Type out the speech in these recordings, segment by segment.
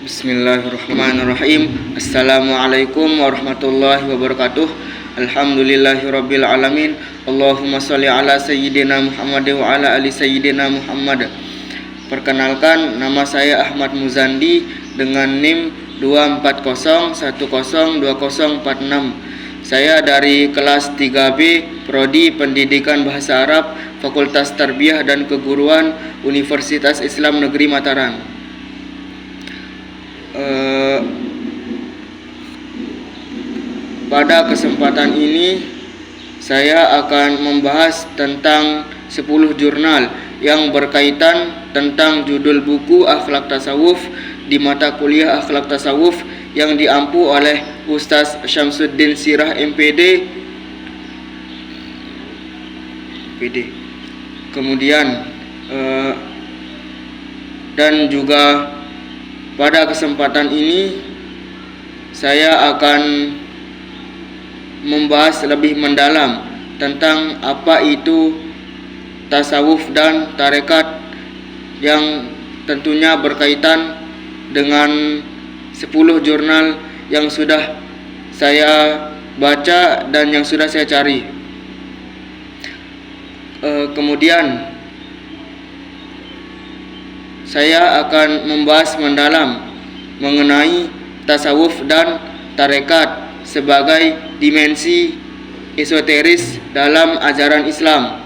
Bismillahirrahmanirrahim. Assalamualaikum warahmatullahi wabarakatuh. Alhamdulillahirabbil alamin. Allahumma shalli ala sayyidina Muhammad wa ala ali sayyidina Muhammad. Perkenalkan, nama saya Ahmad Muzandi dengan NIM 240102046. Saya dari kelas 3B Prodi Pendidikan Bahasa Arab Fakultas Tarbiyah dan Keguruan Universitas Islam Negeri Mataram. Pada kesempatan ini saya akan membahas tentang 10 jurnal yang berkaitan tentang judul buku Akhlak Tasawuf di mata kuliah Akhlak Tasawuf yang diampu oleh Ustaz Syamsuddin Sirah MPD. Kemudian dan juga pada kesempatan ini saya akan membahas lebih mendalam tentang apa itu tasawuf dan tarekat yang tentunya berkaitan dengan 10 jurnal yang sudah saya baca dan yang sudah saya cari. Kemudian saya akan membahas mendalam mengenai tasawuf dan tarekat sebagai dimensi esoteris dalam ajaran Islam.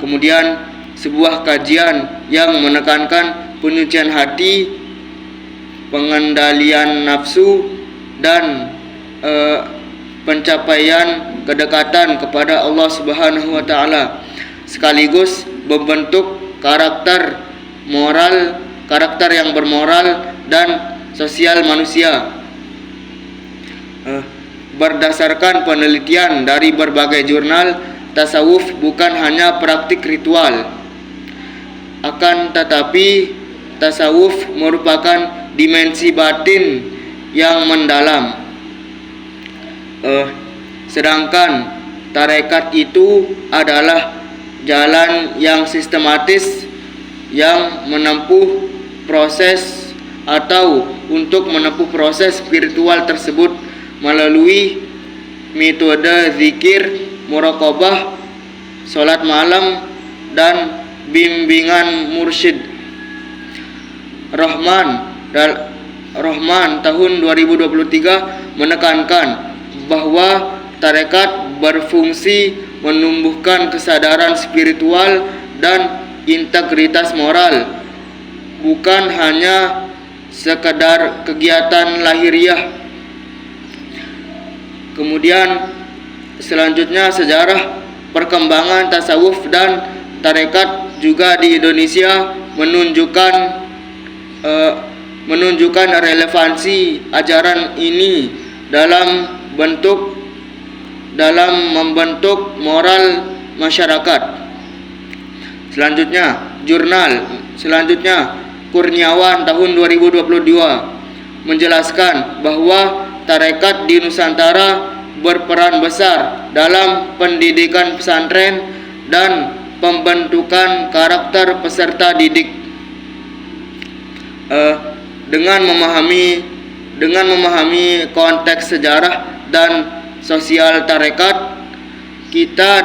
Kemudian sebuah kajian yang menekankan penyucian hati, pengendalian nafsu, dan pencapaian kedekatan kepada Allah Subhanahu wa taala, sekaligus membentuk karakter yang bermoral dan sosial manusia. Berdasarkan penelitian dari berbagai jurnal, tasawuf bukan hanya praktik ritual, akan tetapi tasawuf merupakan dimensi batin yang mendalam. Sedangkan tarekat itu adalah jalan yang sistematis yang menempuh proses atau untuk menempuh proses spiritual tersebut melalui metode zikir, muraqabah, salat malam, dan bimbingan mursyid. Rahman tahun 2023 menekankan bahwa tarekat berfungsi menumbuhkan kesadaran spiritual dan integritas moral, bukan hanya sekedar kegiatan lahiriah. Kemudian selanjutnya sejarah perkembangan tasawuf dan tarekat juga di Indonesia menunjukkan relevansi ajaran ini dalam membentuk moral masyarakat. Selanjutnya Kurniawan tahun 2022 menjelaskan bahwa tarekat di Nusantara berperan besar dalam pendidikan pesantren dan pembentukan karakter peserta didik. Dengan memahami konteks sejarah dan sosial tarekat, kita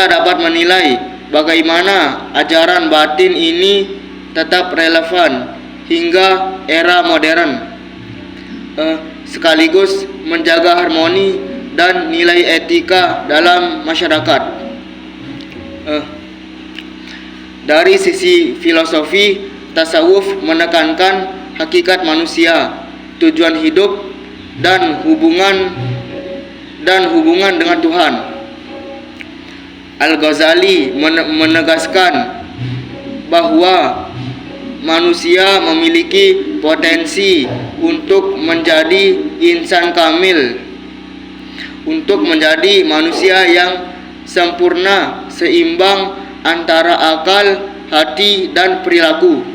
dapat menilai bagaimana ajaran batin ini tetap relevan hingga era modern, sekaligus menjaga harmoni dan nilai etika dalam masyarakat. Dari sisi filosofi, tasawuf menekankan hakikat manusia, tujuan hidup, dan hubungan dengan Tuhan. Al-Ghazali menegaskan bahwa manusia memiliki potensi untuk menjadi insan kamil, untuk menjadi manusia yang sempurna, seimbang antara akal, hati, dan perilaku.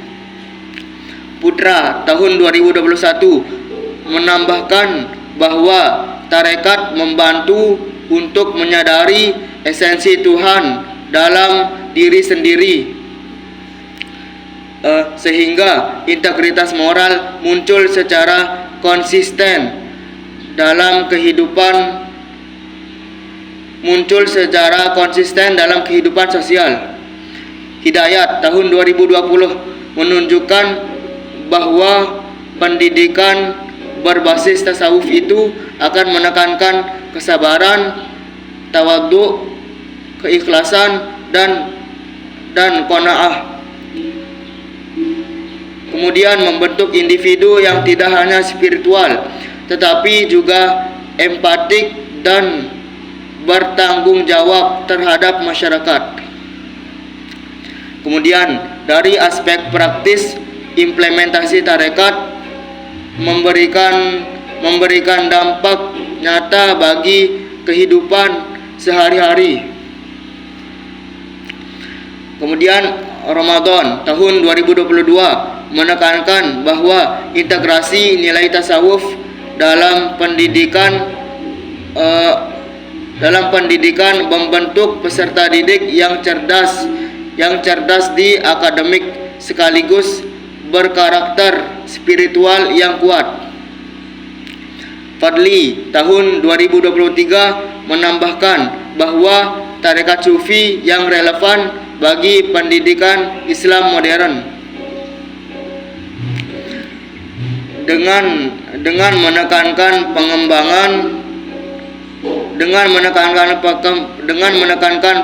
Putra tahun 2021 menambahkan bahwa tarekat membantu untuk menyadari esensi Tuhan dalam diri sendiri, sehingga integritas moral muncul secara konsisten dalam kehidupan sosial. Hidayat tahun 2020 menunjukkan bahwa pendidikan berbasis tasawuf itu akan menekankan kesabaran, tawadhu, keikhlasan dan qanaah. Kemudian membentuk individu yang tidak hanya spiritual tetapi juga empatik dan bertanggung jawab terhadap masyarakat. Kemudian dari aspek praktis, implementasi tarekat memberikan dampak nyata bagi kehidupan sehari-hari. Kemudian Ramadan tahun 2022 menekankan bahwa integrasi nilai tasawuf dalam pendidikan membentuk peserta didik yang cerdas di akademik sekaligus berkarakter spiritual yang kuat. Fadli tahun 2023 menambahkan bahwa tarekat sufi yang relevan bagi pendidikan Islam modern dengan menekankan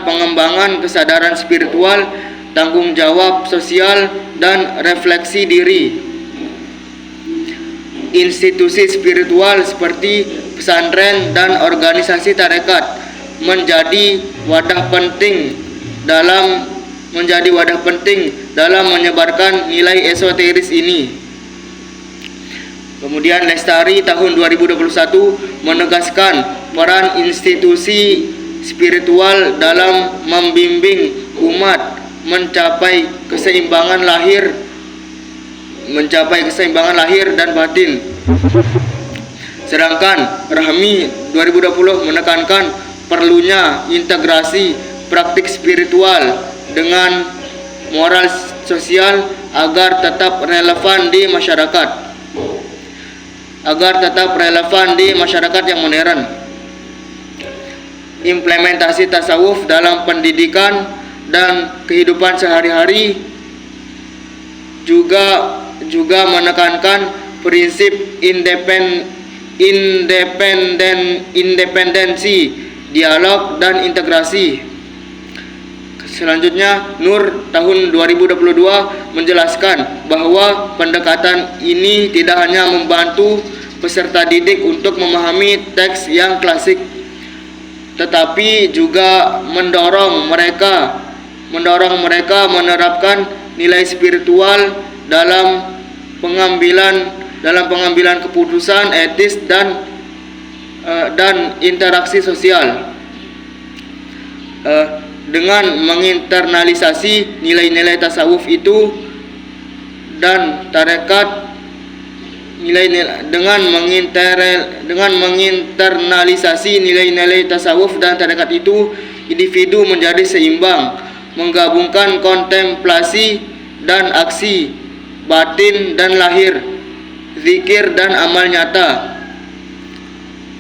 pengembangan kesadaran spiritual, tanggung jawab sosial dan refleksi diri. Institusi spiritual seperti pesantren dan organisasi tarekat menjadi wadah penting dalam menyebarkan nilai esoteris ini. Kemudian Lestari tahun 2021 menegaskan peran institusi spiritual dalam membimbing umat mencapai keseimbangan lahir dan batin. Sedangkan Rahmi 2020 menekankan perlunya integrasi praktik spiritual dengan moral sosial agar tetap relevan di masyarakat yang modern. Implementasi tasawuf dalam pendidikan dan kehidupan sehari-hari juga menekankan prinsip independensi, dialog dan integrasi. Selanjutnya, Nur tahun 2022 menjelaskan bahwa pendekatan ini tidak hanya membantu peserta didik untuk memahami teks yang klasik, tetapi juga mendorong mereka menerapkan nilai spiritual dalam pengambilan keputusan etis dan interaksi sosial. Dengan menginternalisasi nilai-nilai tasawuf itu dan tarekat dengan menginternalisasi nilai-nilai tasawuf dan tarekat itu, individu menjadi seimbang, menggabungkan kontemplasi dan aksi, batin dan lahir, zikir dan amal nyata.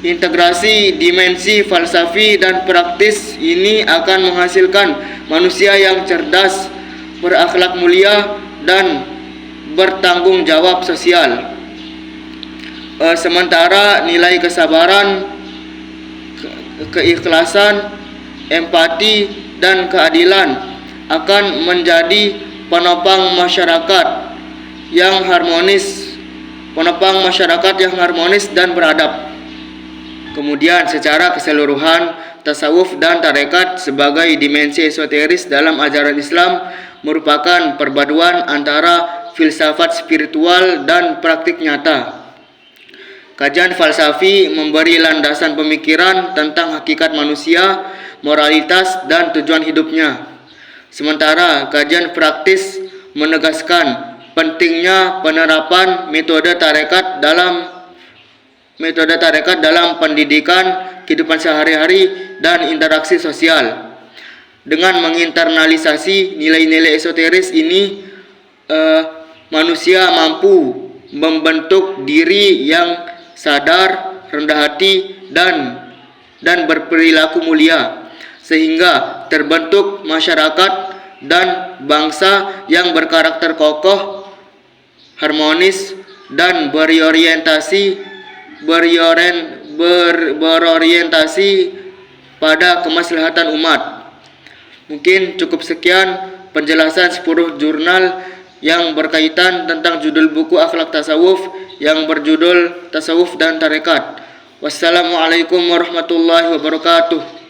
Integrasi dimensi falsafi dan praktis ini akan menghasilkan manusia yang cerdas, berakhlak mulia dan bertanggung jawab sosial. Sementara nilai kesabaran, keikhlasan, empati dan keadilan akan menjadi penopang masyarakat yang harmonis dan beradab. Kemudian secara keseluruhan, tasawuf dan tarekat sebagai dimensi esoteris dalam ajaran Islam merupakan perpaduan antara filsafat spiritual dan praktik nyata. Kajian falsafi memberi landasan pemikiran tentang hakikat manusia, moralitas dan tujuan hidupnya. Sementara kajian praktis menegaskan pentingnya penerapan metode tarekat dalam pendidikan, kehidupan sehari-hari, dan interaksi sosial. Dengan menginternalisasi nilai-nilai esoteris ini, manusia mampu membentuk diri yang sadar, rendah hati, dan berperilaku mulia, sehingga terbentuk masyarakat dan bangsa yang berkarakter kokoh, harmonis, dan berorientasi pada kemaslahatan umat. Mungkin cukup sekian penjelasan 10 jurnal yang berkaitan tentang judul buku Akhlak Tasawuf yang berjudul Tasawuf dan Tarekat. Wassalamualaikum warahmatullahi wabarakatuh.